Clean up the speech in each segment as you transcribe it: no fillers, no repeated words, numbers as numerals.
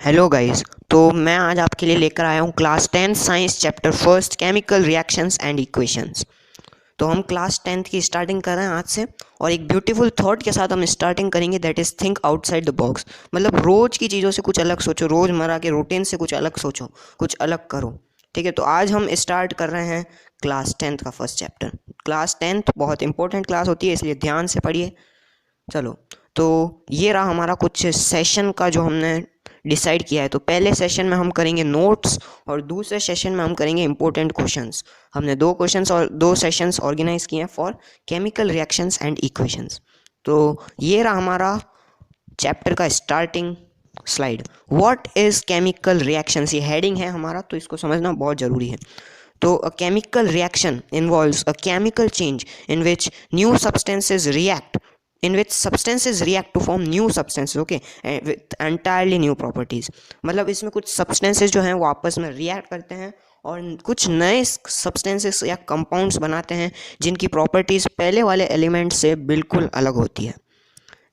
Hello guys. तो मैं आज आपके लिए लेकर आया हूँ class 10 science chapter first chemical reactions and equations. तो हम क्लास 10th की स्टार्टिंग कर रहे हैं आज से, और एक ब्यूटीफुल थॉट के साथ हम स्टार्टिंग करेंगे, that is think outside the box. मतलब रोज़ की चीज़ों से कुछ अलग सोचो, रोज़मर्रा के रूटीन से कुछ अलग सोचो, कुछ अलग करो। ठीक है, तो आज हम स्टार्ट कर रहे हैं क्लास 10th का फर्स्ट चैप्टर। क्लास 10th बहुत इंपॉर्टेंट क्लास होती है, इसलिए ध्यान से पढ़िए। चलो, तो ये रहा हमारा कुछ सेशन का जो हमने डिसाइड किया है। तो पहले सेशन में हम करेंगे नोट्स, और दूसरे सेशन में हम करेंगे इंपॉर्टेंट क्वेश्चंस। हमने दो क्वेश्चंस और दो सेशंस ऑर्गेनाइज किए हैं for chemical reactions and equations. तो ये रहा हमारा चैप्टर का starting slide. What is chemical reactions, ये हेडिंग है हमारा, तो इसको समझना बहुत ज़रूरी है। तो a chemical reaction involves a chemical change in which new substances react in which substances react to form new substances, okay, with entirely new properties। मतलब इसमें कुछ substances जो हैं वो आपस में react करते हैं और कुछ नए substances या compounds बनाते हैं जिनकी properties पहले वाले element से बिल्कुल अलग होती है।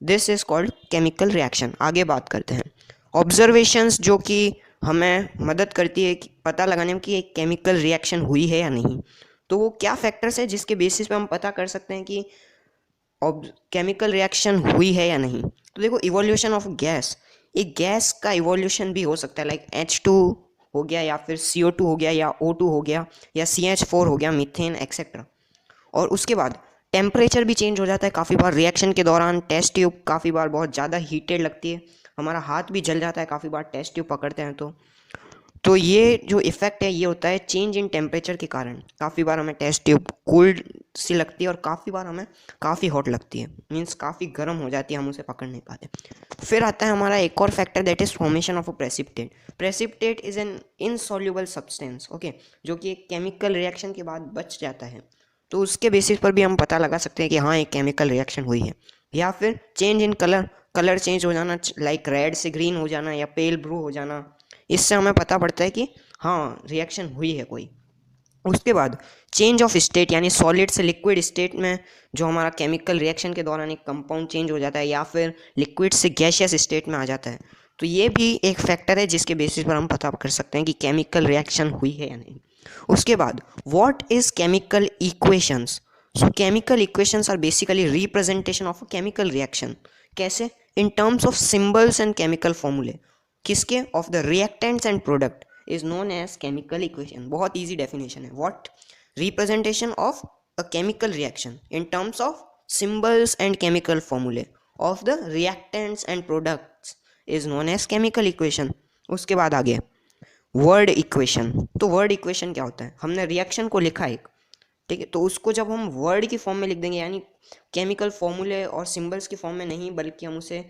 This is called chemical reaction. आगे बात करते हैं ऑब्जर्वेशंस, जो कि हमें मदद करती है कि पता लगाने में कि एक केमिकल रिएक्शन हुई है या नहीं। तो वो क्या फैक्टर्स है जिसके बेसिस पे हम पता कर सकते हैं कि केमिकल रिएक्शन हुई है या नहीं। तो देखो, इवोल्यूशन ऑफ गैस, एक गैस का इवोल्यूशन भी हो सकता है, लाइक H2 हो गया, या फिर CO2 हो गया, या O2 हो गया, या CH4 हो गया, मीथेन एक्सेट्रा। और उसके बाद टेम्परेचर भी चेंज हो जाता है काफ़ी बार रिएक्शन के दौरान। टेस्ट ट्यूब काफ़ी बार बहुत ज़्यादा हीटेड लगती है, हमारा हाथ भी जल जाता है काफ़ी बार टेस्ट ट्यूब पकड़ते हैं तो ये जो इफ़ेक्ट है ये होता है चेंज इन टेम्परेचर के कारण। काफ़ी बार हमें टेस्ट ट्यूब कोल्ड सी लगती है और काफ़ी बार हमें काफ़ी हॉट लगती है, मीन्स काफ़ी गर्म हो जाती है, हम उसे पकड़ नहीं पाते। फिर आता है हमारा एक और factor, that is formation of a precipitate. Precipitate is an insoluble substance, okay, जो कि एक केमिकल रिएक्शन के बाद बच जाता है। तो उसके बेसिस पर भी हम पता लगा सकते हैं कि हाँ, एक केमिकल रिएक्शन हुई है। या फिर change in colour, colour change हो जाना, लाइक रेड से ग्रीन हो जाना या पेल ब्लू हो जाना, इससे हमें पता पड़ता है कि हाँ, रिएक्शन हुई है कोई। उसके बाद चेंज ऑफ स्टेट, यानी सॉलिड से लिक्विड स्टेट में जो हमारा केमिकल रिएक्शन के दौरान एक कंपाउंड चेंज हो जाता है, या फिर लिक्विड से गैसियस स्टेट में आ जाता है। तो ये भी एक फैक्टर है जिसके बेसिस पर हम पता कर सकते हैं कि केमिकल रिएक्शन हुई है या नहीं। उसके बाद what is chemical equations. So chemical equations are basically representation of a chemical reaction. कैसे? In terms of symbols and chemical फॉर्मूले। किसके? Of the reactants and product is known as chemical equation. बहुत इजी डेफिनेशन है। What? Representation of a chemical reaction in terms of symbols and chemical फॉर्मूले of the reactants and products is known as chemical equation. उसके बाद आगे word equation. तो word equation क्या होता है? हमने रिएक्शन को लिखा एक, ठीक है, तो उसको जब हम वर्ड की फॉर्म में लिख देंगे, यानी केमिकल फॉर्मूले और सिंबल्स की फॉर्म में नहीं, बल्कि हम उसे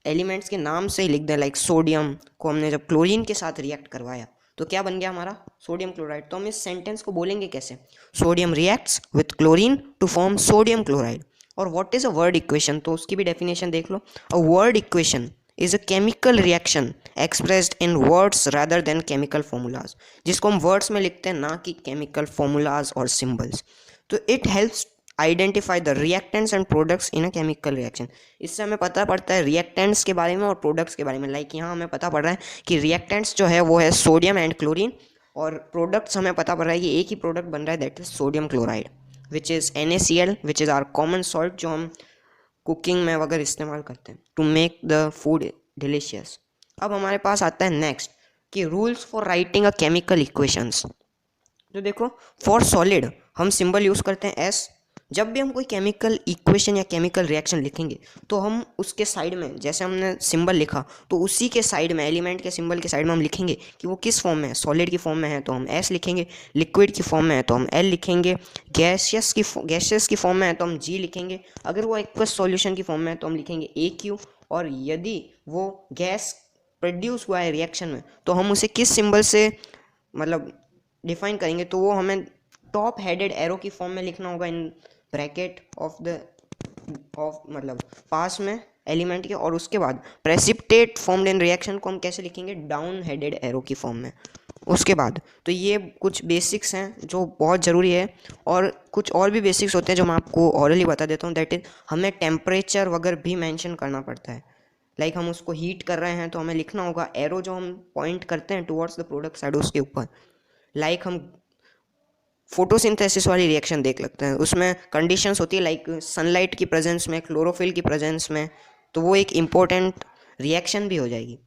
एलिमेंट्स के नाम से ही लिख दें। लाइक सोडियम को हमने जब क्लोरीन के साथ रिएक्ट करवाया तो क्या बन गया हमारा? Sodium chloride. तो हम इस सेंटेंस को बोलेंगे कैसे? Sodium reacts with chlorine to form sodium chloride. और what is a word equation? तो उसकी भी डेफिनेशन देख लो। A word equation is a chemical reaction expressed in words rather than chemical formulas, जिसको हम वर्ड्स में लिखते हैं, ना कि केमिकल फॉर्मूलाज और सिंबल्स। तो it helps identify the reactants and products in a chemical reaction. इससे हमें पता पड़ता है रिएक्टेंट्स के बारे में और प्रोडक्ट्स के बारे में। लाइक यहाँ हमें पता पड़ रहा है कि रिएक्टेंट्स जो है वो है सोडियम एंड क्लोरीन, और प्रोडक्ट्स हमें पता पड़ रहा है कि एक ही प्रोडक्ट बन रहा है, that is sodium chloride, which is NaCl, which is our common salt, जो हम कुकिंग में वगैरह इस्तेमाल करते हैं to make the food delicious. अब हमारे पास आता है नेक्स्ट कि rules for writing a chemical equations. तो देखो, फॉर सॉलिड हम सिंबल यूज़ करते हैं S। जब भी हम कोई केमिकल इक्वेशन या केमिकल रिएक्शन लिखेंगे तो हम उसके साइड में, जैसे हमने सिंबल लिखा, तो उसी के साइड में, एलिमेंट के सिंबल के साइड में हम लिखेंगे कि वो किस फॉर्म में है। सॉलिड की फॉर्म में है तो हम S लिखेंगे, लिक्विड की फॉर्म में है तो हम L लिखेंगे, गैसियस की फॉर्म में है तो हम G लिखेंगे, अगर वो एक्वस सॉल्यूशन की फॉर्म में है तो हम लिखेंगे AQ, और यदि वो गैस प्रोड्यूस हुआ है रिएक्शन में तो हम उसे किस सिंबल से मतलब डिफाइन करेंगे, तो वो हमें टॉप हेडेड एरो की फॉर्म में लिखना होगा, in bracket of the of मतलब पास में एलिमेंट के। और उसके बाद प्रेसिपिटेट फॉर्म्ड इन रिएक्शन को हम कैसे लिखेंगे? डाउन हेडेड एरो की फॉर्म में। उसके बाद तो ये कुछ बेसिक्स हैं जो बहुत ज़रूरी है, और कुछ और भी बेसिक्स होते हैं जो मैं आपको ऑरली बता देता हूँ। दैट इज हमें टेम्परेचर वगैरह भी मेंशन करना पड़ता है। लाइक हम उसको हीट कर रहे हैं तो हमें लिखना होगा एरो जो हम पॉइंट करते हैं टुवर्ड्स द प्रोडक्ट साइड उसके ऊपर। लाइक हम फोटोसिंथेसिस वाली रिएक्शन देख लेते हैं, उसमें कंडीशंस होती है लाइक सनलाइट की प्रेजेंस में, क्लोरोफिल की प्रेजेंस में, तो वो एक इम्पोर्टेंट रिएक्शन भी हो जाएगी।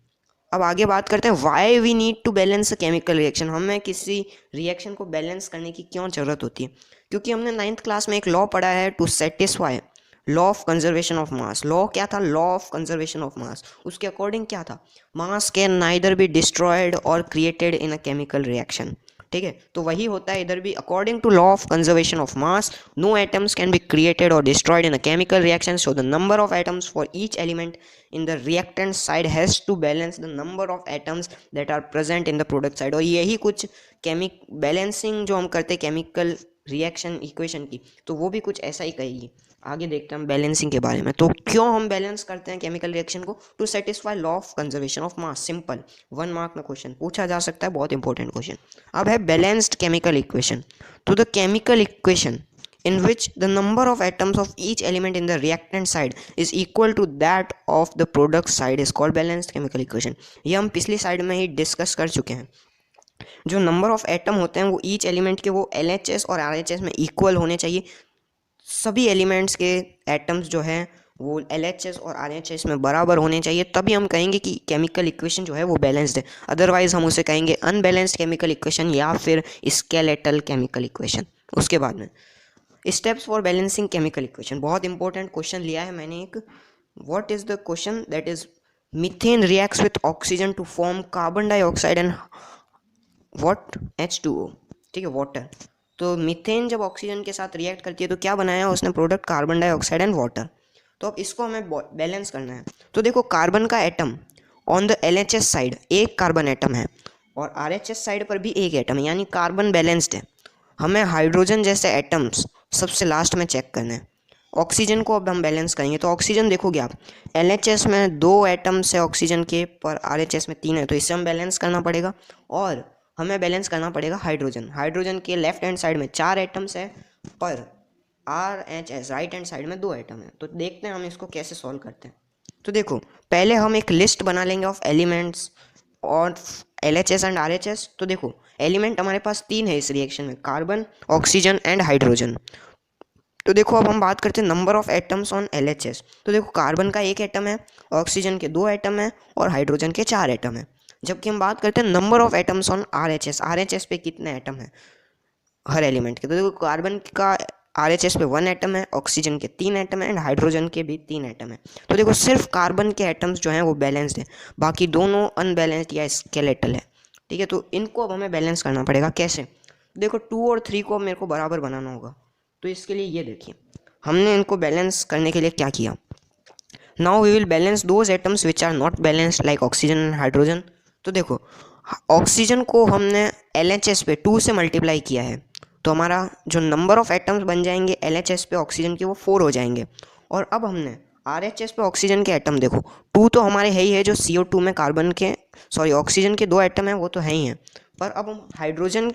अब आगे बात करते हैं why we need to balance a chemical reaction. हमें किसी रिएक्शन को बैलेंस करने की क्यों ज़रूरत होती है? क्योंकि हमने 9th क्लास में एक लॉ पढ़ा है to satisfy law of conservation of mass. Law क्या था? Law of conservation of mass. उसके अकॉर्डिंग क्या था? Mass can neither be destroyed और created in a chemical reaction. ठीक है, तो वही होता है इधर भी। According to law of conservation of mass, no atoms can be created और destroyed in a chemical reaction, so the number of atoms for each element in the reactant side has to balance the number of atoms that are present in the product side। और यही कुछ केमिक balancing जो हम करते हैं chemical reaction equation की, तो वो भी कुछ ऐसा ही कहेगी। आगे देखते हैं हम बैलेंसिंग के बारे में। तो क्यों हम बैलेंस करते हैं केमिकल रिएक्शन को? To satisfy law of conservation of mass. Simple 1 mark में क्वेश्चन पूछा जा सकता है, बहुत इंपॉर्टेंट क्वेश्चन। अब है बैलेंस्ड केमिकल इक्वेशन। तो the chemical equation in which the number of atoms of each element in the reactant side is equal to that of the product side is called balanced chemical equation। ये हम पिछली side में ही discuss कर चुके हैं। जो number of atom होते हैं वो ईच एलिमेंट के वो LHS और RHS में इक्वल होने चाहिए। सभी एलिमेंट्स के एटम्स जो हैं वो LHS और RHS में बराबर होने चाहिए, तभी हम कहेंगे कि केमिकल इक्वेशन जो है वो बैलेंस्ड है। अदरवाइज हम उसे कहेंगे अनबैलेंस्ड केमिकल इक्वेशन या फिर स्केलेटल केमिकल इक्वेशन। उसके बाद में steps for balancing chemical equation, बहुत इंपॉर्टेंट क्वेश्चन लिया है मैंने एक। What is the question? That is methane reacts with oxygen to form carbon dioxide and what H2O। ठीक है, वाटर। तो मीथेन जब ऑक्सीजन के साथ रिएक्ट करती है तो क्या बनाया उसने product? Carbon dioxide and water. तो अब इसको हमें बैलेंस करना है। तो देखो कार्बन का atom on the LHS side एक कार्बन एटम है और RHS साइड पर भी एक एटम है, यानी कार्बन बैलेंस्ड है। हमें हाइड्रोजन जैसे एटम्स सबसे लास्ट में चेक करना है। ऑक्सीजन को अब हम बैलेंस करेंगे। तो ऑक्सीजन देखोगे आप, LHS में 2 एटम्स है ऑक्सीजन के, पर RHS में 3 है, तो इसे हम बैलेंस करना पड़ेगा। और हमें बैलेंस करना पड़ेगा हाइड्रोजन। हाइड्रोजन के लेफ्ट हैंड साइड में 4 एटम्स है, पर RHS राइट हैंड साइड में 2 एटम है। तो देखते हैं हम इसको कैसे सॉल्व करते हैं। तो देखो पहले हम एक लिस्ट बना लेंगे ऑफ एलिमेंट्स और LHS एंड RHS। तो देखो एलिमेंट हमारे पास 3 है इस रिएक्शन में, कार्बन, ऑक्सीजन एंड हाइड्रोजन। तो देखो अब हम बात करते हैं number of atoms on LHS। तो देखो कार्बन का 1 एटम है, ऑक्सीजन के 2 एटम है और हाइड्रोजन के 4 एटम है। जबकि हम बात करते हैं number of atoms on RHS। RHS पे कितने एटम है हर एलिमेंट के? तो देखो कार्बन का RHS पे 1 एटम है, ऑक्सीजन के 3 एटम है एंड हाइड्रोजन के भी 3 एटम है। तो देखो सिर्फ कार्बन के एटम्स जो हैं वो बैलेंस्ड है, बाकी दोनों अनबैलेंस्ड या स्केलेटल है। ठीक है, तो इनको अब हमें बैलेंस करना पड़ेगा। कैसे? देखो 2 और 3 को मेरे को बराबर बनाना होगा। तो इसके लिए ये देखिए हमने इनको बैलेंस करने के लिए क्या किया। Now we will balance those atoms which are not balanced like oxygen and hydrogen. तो देखो ऑक्सीजन को हमने LHS पे 2 से मल्टीप्लाई किया है, तो हमारा जो नंबर ऑफ एटम्स बन जाएंगे LHS पे ऑक्सीजन के वो 4 हो जाएंगे। और अब हमने RHS पे ऑक्सीजन के एटम देखो 2 तो हमारे है ही है, जो CO2 में कार्बन के ऑक्सीजन के 2 एटम हैं वो तो है ही हैं, पर अब हम हाइड्रोजन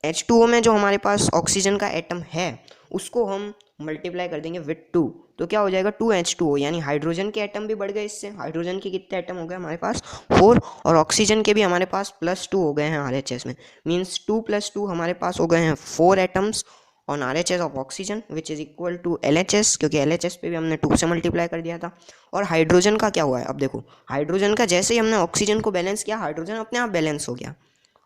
H2O में जो हमारे पास ऑक्सीजन का एटम है उसको हम मल्टीप्लाई कर देंगे विथ 2, तो क्या हो जाएगा 2H2O, यानी हाइड्रोजन के एटम भी बढ़ गए इससे। हाइड्रोजन के कितने एटम हो गए हमारे पास? 4, और ऑक्सीजन के भी हमारे पास +2 हो गए हैं RHS में। मीन्स 2 + 2 हमारे पास हो गए हैं 4 atoms on RHS of oxygen which is equal to LHS, क्योंकि LHS पे भी हमने 2 से मल्टीप्लाई कर दिया था। और हाइड्रोजन का क्या हुआ है? अब देखो हाइड्रोजन का जैसे ही हमने ऑक्सीजन को बैलेंस किया हाइड्रोजन अपने आप बैलेंस हो गया।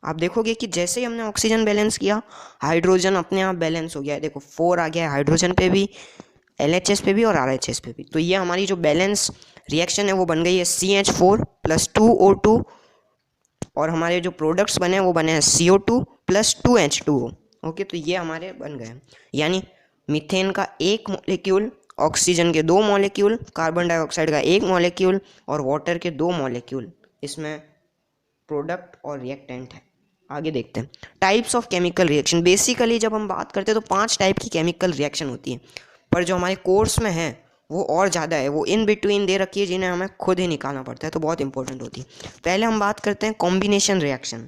आप देखोगे कि जैसे ही हमने ऑक्सीजन बैलेंस किया हाइड्रोजन अपने आप बैलेंस हो गया है। देखो 4 आ गया है हाइड्रोजन पे भी, LHS पे भी और RHS पे भी। तो ये हमारी जो बैलेंस रिएक्शन है वो बन गई है CH4 + 2O2, और हमारे जो प्रोडक्ट्स बने हैं वो बने हैं CO2 + 2H2O। ओके, तो ये हमारे बन गए हैं, यानी मीथेन का 1 मॉलिक्यूल, ऑक्सीजन के 2 मॉलिक्यूल, कार्बन डाइऑक्साइड का 1 मॉलिक्यूल और वाटर के 2 मॉलिक्यूल इसमें प्रोडक्ट और रिएक्टेंट है। आगे देखते हैं types of chemical reaction. Basically जब हम बात करते हैं तो 5 टाइप की केमिकल रिएक्शन होती है, पर जो हमारे कोर्स में है वो और ज़्यादा है, वो इन बिटवीन दे रखी है जिन्हें हमें खुद ही निकालना पड़ता है, तो बहुत इंपॉर्टेंट होती है। पहले हम बात करते हैं कॉम्बिनेशन रिएक्शन।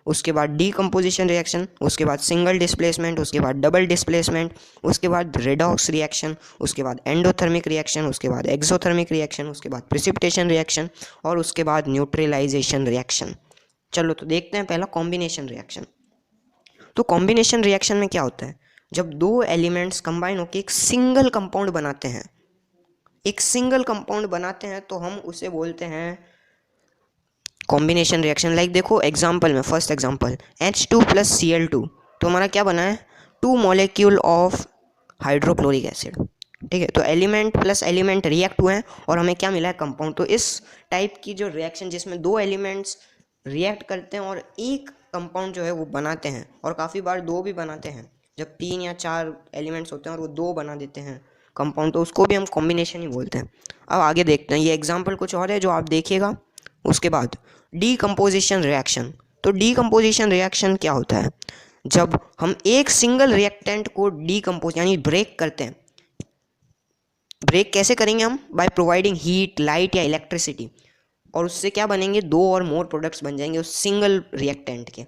उसके बाद डीकम्पोजिशन रिएक्शन, उसके बाद सिंगल डिस्प्लेसमेंट, उसके बाद डबल डिस्प्लेसमेंट, उसके बाद रेडॉक्स रिएक्शन, उसके बाद एंडोथर्मिक रिएक्शन, उसके बाद एक्सोथर्मिक रिएक्शन, उसके बाद प्रिसिपिटेशन रिएक्शन और उसके बाद न्यूट्रलाइजेशन रिएक्शन। चलो तो देखते हैं पहला कॉम्बिनेशन रिएक्शन। तो कॉम्बिनेशन रिएक्शन में क्या होता है, जब दो एलिमेंट्स कंबाइन होकर एक सिंगल कंपाउंड बनाते हैं, एक सिंगल कंपाउंड बनाते हैं तो हम उसे बोलते हैं कॉम्बिनेशन रिएक्शन। लाइक देखो एग्जांपल में, फर्स्ट एग्जांपल H2 + Cl2, तो हमारा क्या बना है, 2 मॉलिक्यूल ऑफ हाइड्रोक्लोरिक एसिड। ठीक है, तो एलिमेंट प्लस एलिमेंट रिएक्ट हुए हैं और हमें क्या मिला है, कंपाउंड। तो इस टाइप की जो रिएक्शन जिसमें दो एलिमेंट्स रिएक्ट करते हैं और एक कंपाउंड जो है वो बनाते हैं, और काफ़ी बार दो भी बनाते हैं, जब 3 या 4 एलिमेंट्स होते हैं और वो दो बना देते हैं कंपाउंड, तो उसको भी हम कॉम्बिनेशन ही बोलते हैं। अब आगे देखते हैं, ये एग्जाम्पल कुछ और है जो आप देखिएगा। उसके बाद डीकम्पोजिशन रिएक्शन। तो डीकम्पोजिशन रिएक्शन क्या होता है, जब हम एक सिंगल रिएक्टेंट को डीकम्पोज यानी ब्रेक करते हैं। ब्रेक कैसे करेंगे हम, बाय प्रोवाइडिंग हीट, लाइट या इलेक्ट्रिसिटी, और उससे क्या बनेंगे, दो और मोर प्रोडक्ट्स बन जाएंगे उस सिंगल रिएक्टेंट के।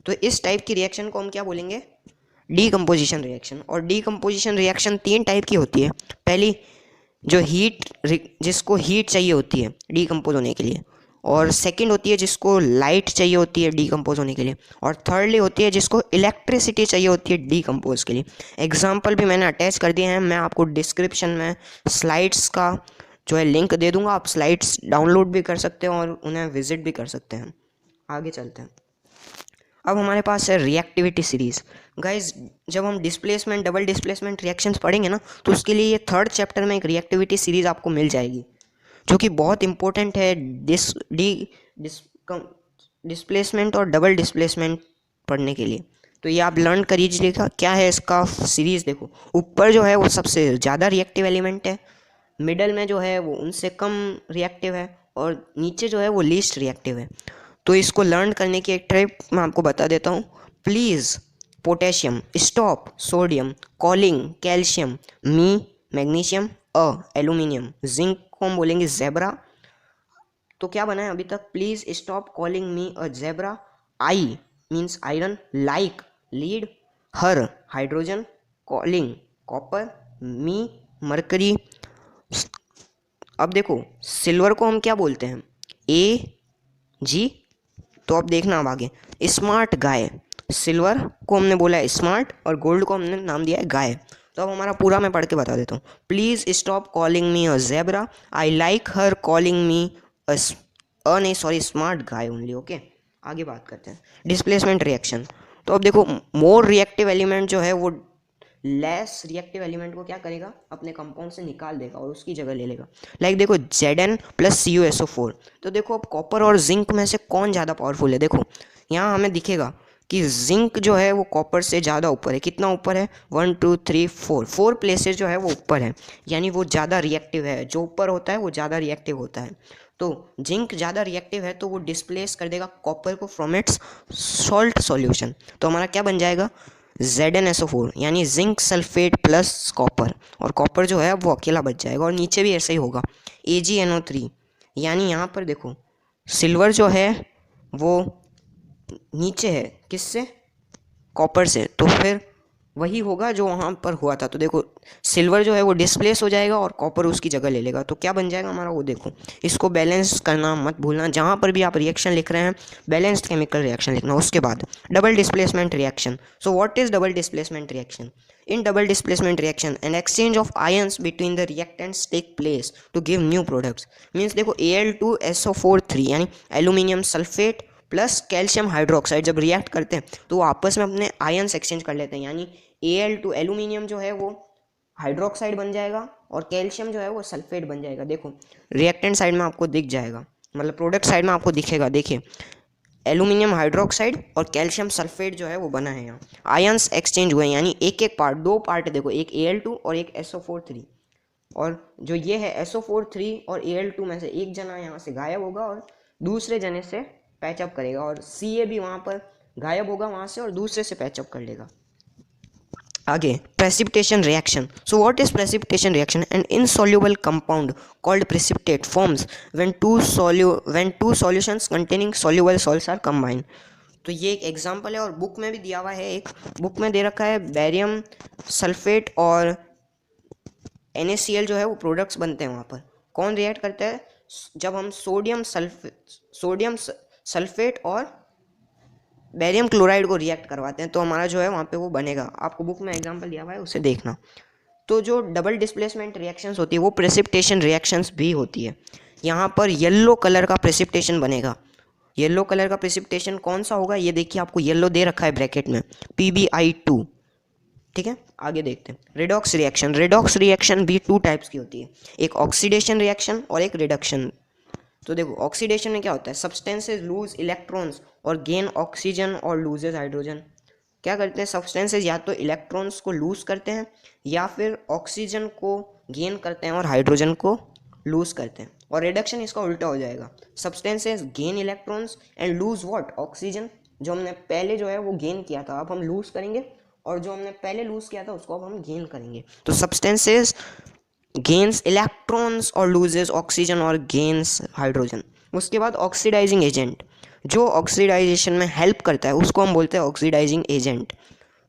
तो इस टाइप की रिएक्शन को हम क्या बोलेंगे, डीकम्पोजिशन रिएक्शन। और डीकम्पोजिशन रिएक्शन 3 टाइप की होती है। पहली जो जिसको हीट चाहिए होती है डीकम्पोज होने के लिए, और सेकंड होती है जिसको लाइट चाहिए होती है डीकम्पोज होने के लिए, और थर्डली होती है जिसको इलेक्ट्रिसिटी चाहिए होती है डीकम्पोज के लिए। एग्जाम्पल भी मैंने अटैच कर दिए हैं, मैं आपको डिस्क्रिप्शन में स्लाइड्स का जो है लिंक दे दूंगा, आप स्लाइड्स डाउनलोड भी कर सकते हो और उन्हें विजिट भी कर सकते हैं। आगे चलते हैं। अब हमारे पास है रिएक्टिविटी सीरीज। गाइज जब हम डिस्प्लेसमेंट, डबल डिस्प्लेसमेंट रिएक्शंस पढ़ेंगे ना, तो उसके लिए ये 3rd चैप्टर में एक रिएक्टिविटी सीरीज आपको मिल जाएगी, जो कि बहुत इंपॉर्टेंट है डिस्प्लेसमेंट और डबल डिस्प्लेसमेंट पढ़ने के लिए। तो ये आप लर्न कर लीजिएगा क्या है इसका सीरीज़। देखो ऊपर जो है वो सबसे ज़्यादा रिएक्टिव एलिमेंट है, मिडल में जो है वो उनसे कम रिएक्टिव है, और नीचे जो है वो लीस्ट रिएक्टिव है। तो इसको लर्न करने की एक ट्रिक मैं आपको बता देता हूँ। Please potassium stop, sodium calling, calcium me, magnesium aluminium, zinc को हम बोलेंगे जेब्रा। तो क्या बना है अभी तक, please stop calling me a zebra, I means iron, like lead, her hydrogen, calling copper, me mercury. अब देखो सिल्वर को हम क्या बोलते हैं, Ag। तो अब देखना अब आगे, स्मार्ट गाय, सिल्वर को हमने बोला है स्मार्ट और गोल्ड को हमने नाम दिया है गाय। तो अब हमारा पूरा मैं पढ़ के बता देता हूँ। Please stop calling me a zebra, I like her calling me नहीं sorry smart guy only. Okay आगे बात करते हैं डिस्प्लेसमेंट रिएक्शन। तो अब देखो मोर रिएक्टिव एलिमेंट जो है वो लेस रिएक्टिव एलिमेंट को क्या करेगा, अपने कंपाउंड से निकाल देगा और उसकी जगह ले लेगा। लाइक देखो Zn + CuSO4। तो देखो अब कॉपर और जिंक में से कौन ज़्यादा पावरफुल है। देखो यहाँ हमें दिखेगा कि जिंक जो है वो कॉपर से ज़्यादा ऊपर है। कितना ऊपर है, 1 2 3 4 प्लेसेस जो है वो ऊपर है, यानी वो ज़्यादा रिएक्टिव है। जो ऊपर होता है वो ज़्यादा रिएक्टिव होता है। तो जिंक ज़्यादा रिएक्टिव है तो वो डिस्प्लेस कर देगा कॉपर को फ्रॉम इट्स सॉल्ट सॉल्यूशन। तो हमारा क्या बन जाएगा, ZnSO4 यानी जिंक सल्फेट प्लस कॉपर, और कॉपर जो है वो अकेला बच जाएगा। और नीचे भी ऐसा ही होगा, AgNO3 यानी यहाँ पर देखो सिल्वर जो है वो नीचे है, किससे, कॉपर से। तो फिर वही होगा जो वहाँ पर हुआ था। तो देखो सिल्वर जो है वो डिस्प्लेस हो जाएगा और कॉपर उसकी जगह ले लेगा। तो क्या बन जाएगा हमारा, वो देखो। इसको बैलेंस करना मत भूलना, जहाँ पर भी आप रिएक्शन लिख रहे हैं बैलेंस्ड केमिकल रिएक्शन लिखना। उसके बाद double displacement reaction. So what is double displacement reaction? In double displacement reaction, an exchange of ions between the reactants take place to give new products. Means देखो Al2SO4 3 यानी aluminium sulphate plus calcium hydroxide जब react करते हैं तो वो आपस में अपने आयन्स एक्सचेंज कर लेते हैं, यानी Al2 एल्यूमिनियम जो है वो हाइड्रोक्साइड बन जाएगा और कैल्शियम जो है वो सल्फेट बन जाएगा। देखो रिएक्टेंट साइड में आपको दिख जाएगा, मतलब प्रोडक्ट साइड में आपको दिखेगा। देखिए एल्यूमिनियम हाइड्रोक्साइड और कैल्शियम सल्फेट जो है वो बना है। यहाँ आयंस एक्सचेंज हुए हैं, यानी एक एक पार्ट, दो पार्ट देखो, एक Al2 और एक SO4 3। और जो ये है SO4 3 और Al2 में से एक जना यहाँ से गायब होगा और दूसरे जने से पैचअप करेगा, और Ca भी वहाँ पर गायब होगा वहाँ से और दूसरे से पैचअप कर लेगा। आगे precipitation reaction. So what is precipitation reaction? An insoluble compound called precipitate forms when two solutions containing soluble salts are combined. तो ये एक एग्जांपल है और बुक में भी दिया हुआ है, एक बुक में दे रखा है बेरियम सल्फेट और NaCl जो है वो प्रोडक्ट्स बनते हैं वहाँ पर। कौन रिएक्ट करता है? जब हम सोडियम सल्फेट और बेरियम क्लोराइड को रिएक्ट करवाते हैं तो हमारा जो है वहाँ पे वो बनेगा। आपको बुक में एग्जांपल दिया हुआ है, उसे देखना। तो जो डबल डिस्प्लेसमेंट रिएक्शंस होती है वो प्रेसिपिटेशन रिएक्शंस भी होती है। यहाँ पर येलो कलर का प्रेसिपिटेशन बनेगा। येलो कलर का प्रेसिपिटेशन कौन सा होगा? ये देखिए, आपको येलो दे रखा है ब्रैकेट में, PbI2। ठीक है, आगे देखते हैं। Redox reaction. रिडॉक्स रिएक्शन भी 2 टाइप्स की होती है, एक ऑक्सीडेशन रिएक्शन और एक रिडक्शन। तो देखो, ऑक्सीडेशन में क्या होता है? सब्सटेंसेज लूज इलेक्ट्रॉन्स और गेन ऑक्सीजन और लूजेज हाइड्रोजन। क्या करते हैं? सब्सटेंसेज या तो इलेक्ट्रॉन्स को लूज करते हैं या फिर ऑक्सीजन को गेन करते हैं और हाइड्रोजन को लूज करते हैं। और रिडक्शन इसका उल्टा हो जाएगा, substances gain electrons and lose what? Oxygen. जो हमने पहले जो है वो गेन किया था अब हम लूज करेंगे, और जो हमने पहले लूज किया था उसको अब हम गेन करेंगे। तो सब्सटेंसेज गेन्स इलेक्ट्रॉन्स और लूजेस ऑक्सीजन और गेन्स हाइड्रोजन। उसके बाद ऑक्सीडाइजिंग एजेंट, जो ऑक्सीडाइजेशन में हेल्प करता है उसको हम बोलते हैं ऑक्सीडाइजिंग एजेंट।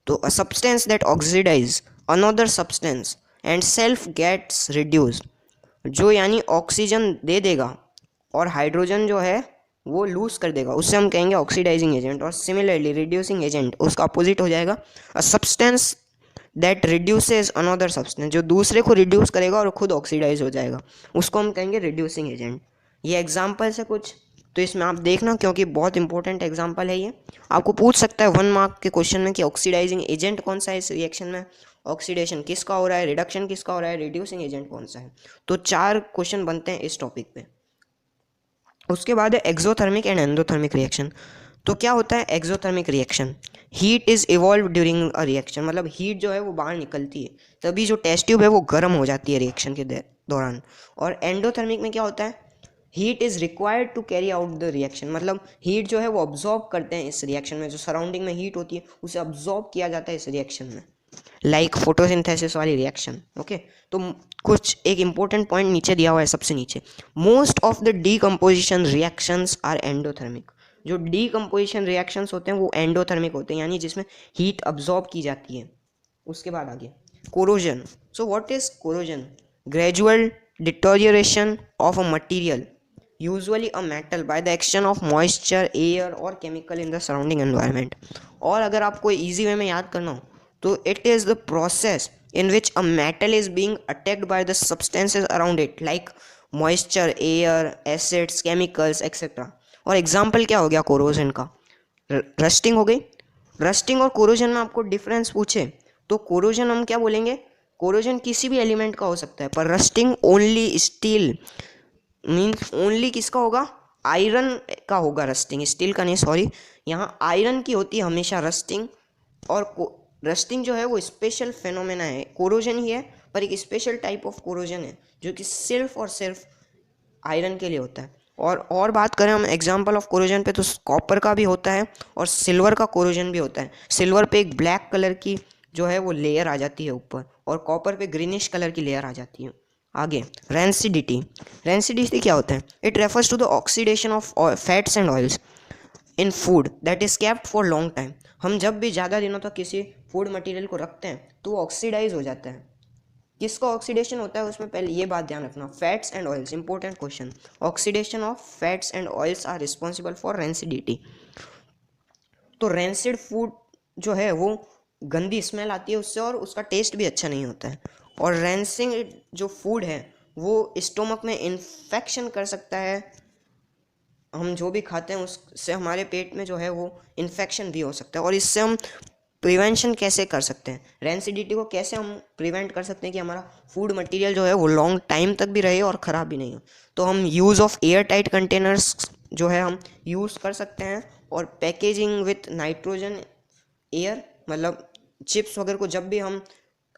तो a substance that oxidise another substance and self gets reduced, जो यानी ऑक्सीजन दे देगा और हाइड्रोजन जो है वो लूज कर देगा, उससे हम कहेंगे ऑक्सीडाइजिंग एजेंट। और सिमिलरली रिड्यूसिंग एजेंट उसका अपोजिट हो जाएगा, अ substance that reduces another substance, जो दूसरे को रिड्यूस करेगा और खुद ऑक्सीडाइज हो जाएगा, उसको हम कहेंगे रिड्यूसिंग एजेंट। ये एग्जाम्पल्स है कुछ, तो इसमें आप देखना क्योंकि बहुत इंपॉर्टेंट एग्जाम्पल है ये। आपको पूछ सकता है 1 मार्क के क्वेश्चन में कि ऑक्सीडाइजिंग एजेंट कौन सा है इस रिएक्शन में, ऑक्सीडेशन किसका हो रहा है, रिडक्शन किसका हो रहा है, रिड्यूसिंग एजेंट कौन सा है। तो 4 क्वेश्चन बनते हैं इस टॉपिक पे। उसके बाद है एक्सोथर्मिक एंड एंडोथर्मिक रिएक्शन। तो क्या होता है exothermic reaction? Heat is evolve during a reaction, मतलब हीट जो है वो बाहर निकलती है, तभी जो टेस्ट ट्यूब है वो गर्म हो जाती है रिएक्शन के दौरान। और एंडोथर्मिक में क्या होता है? Heat is required to carry out the reaction, मतलब हीट जो है वो ऑब्जॉर्ब करते हैं इस रिएक्शन में, जो सराउंडिंग में हीट होती है उसे ऑब्जॉर्ब किया जाता है इस रिएक्शन में, लाइक फोटोसिंथेसिस वाली रिएक्शन। ओके, तो कुछ एक इंपॉर्टेंट पॉइंट नीचे दिया हुआ है, सबसे नीचे, most of the decomposition reactions are endothermic. जो डीकम्पोजिशन रिएक्शंस होते हैं वो एंडोथर्मिक होते हैं, यानी जिसमें हीट अब्जॉर्ब की जाती है। उसके बाद आगे corrosion. So what is corrosion? Gradual deterioration of a material, usually a metal, by the action of moisture, air और chemical in the surrounding environment. और अगर आपको ईजी वे में याद करना हो तो it is the process in which a metal is being attacked by the substances around it like moisture, air, acids, chemicals etc. और एग्जाम्पल क्या हो गया कोरोजन का? रस्टिंग हो गई। रस्टिंग और कोरोजन में आपको डिफरेंस पूछे तो कोरोजन हम क्या बोलेंगे? कोरोजन किसी भी एलिमेंट का हो सकता है, पर rusting only steel, means only किसका होगा? आयरन का होगा रस्टिंग, स्टील का नहीं, सॉरी, यहाँ आयरन की होती है हमेशा रस्टिंग। और रस्टिंग जो है वो स्पेशल फेनोमेना है, कोरोजन ही है पर एक स्पेशल टाइप ऑफ कोरोजन है जो कि सिर्फ और सिर्फ आयरन के लिए होता है। और बात करें हम एग्जांपल ऑफ कोरोजन पे तो कॉपर का भी होता है और सिल्वर का कोरोजन भी होता है। सिल्वर पे एक ब्लैक कलर की जो है वो लेयर आ जाती है ऊपर, और कॉपर पे ग्रीनिश कलर की लेयर आ जाती है। आगे रेंसिडिटी। रेंसिडिटी क्या होता है? It refers to the oxidation of fats and oils in food that is kept for long time. हम जब भी ज़्यादा दिनों तक किसी फूड मटेरियल को रखते हैं तो वो ऑक्सीडाइज हो जाता है। किसका ऑक्सीडेशन होता है उसमें? पहले ये बात ध्यान रखना, fats and oils, important question. Oxidation of fats and oils are responsible for rancidity. तो रेंसिड फूड जो है वो गंदी स्मेल आती है उससे और उसका टेस्ट भी अच्छा नहीं होता है। और रेंसिंग जो फूड है वो स्टोमक में इन्फेक्शन कर सकता है, हम जो भी खाते हैं उससे हमारे पेट में जो है वो इन्फेक्शन भी हो सकता है। और इससे हम प्रिवेंशन कैसे कर सकते हैं? रेंसिडिटी को कैसे हम प्रिवेंट कर सकते हैं कि हमारा फूड मटेरियल जो है वो लॉन्ग टाइम तक भी रहे और ख़राब भी नहीं हो? तो हम use of air tight containers जो है हम यूज़ कर सकते हैं, और पैकेजिंग विथ नाइट्रोजन एयर, मतलब चिप्स वगैरह को जब भी हम,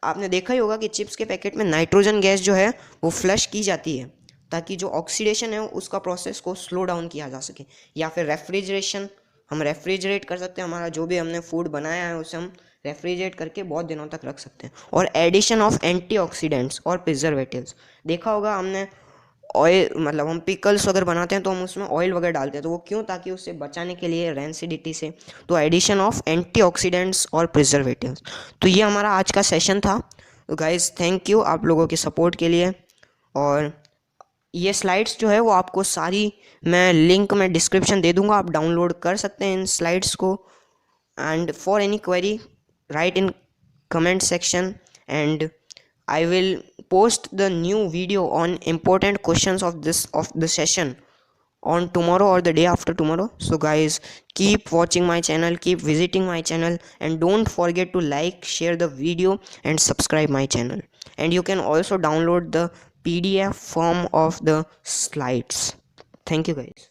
आपने देखा ही होगा कि चिप्स के पैकेट में नाइट्रोजन गैस जो है वो फ्लश की जाती है ताकि जो ऑक्सीडेशन है उसका प्रोसेस को स्लो डाउन किया जा सके। या फिर रेफ्रिजरेशन, हम रेफ्रिजरेट कर सकते हैं, हमारा जो भी हमने फूड बनाया है उसे हम रेफ्रिजरेट करके बहुत दिनों तक रख सकते हैं। और एडिशन ऑफ एंटीऑक्सीडेंट्स और प्रिजर्वेटिव्स, देखा होगा हमने ऑयल, मतलब हम पिकल्स अगर बनाते हैं तो हम उसमें ऑयल वगैरह डालते हैं, तो वो क्यों, ताकि उससे बचाने के लिए रेंसिडिटी से, तो एडिशन ऑफ एंटीऑक्सीडेंट्स और प्रिजर्वेटिव्स। तो ये हमारा आज का सेशन था। तो गाइज थैंक यू आप लोगों के सपोर्ट के लिए। और ये स्लाइड्स जो है वो आपको सारी मैं लिंक में डिस्क्रिप्शन दे दूंगा, आप डाउनलोड कर सकते हैं इन स्लाइड्स को। And for any query write in comment section, and I will post the new video on important questions of the session on tomorrow or the day after tomorrow. So guys, keep watching my channel, keep visiting my channel, and don't forget to like, share the video and subscribe my channel. And you can also download the PDF form of the slides. Thank you guys.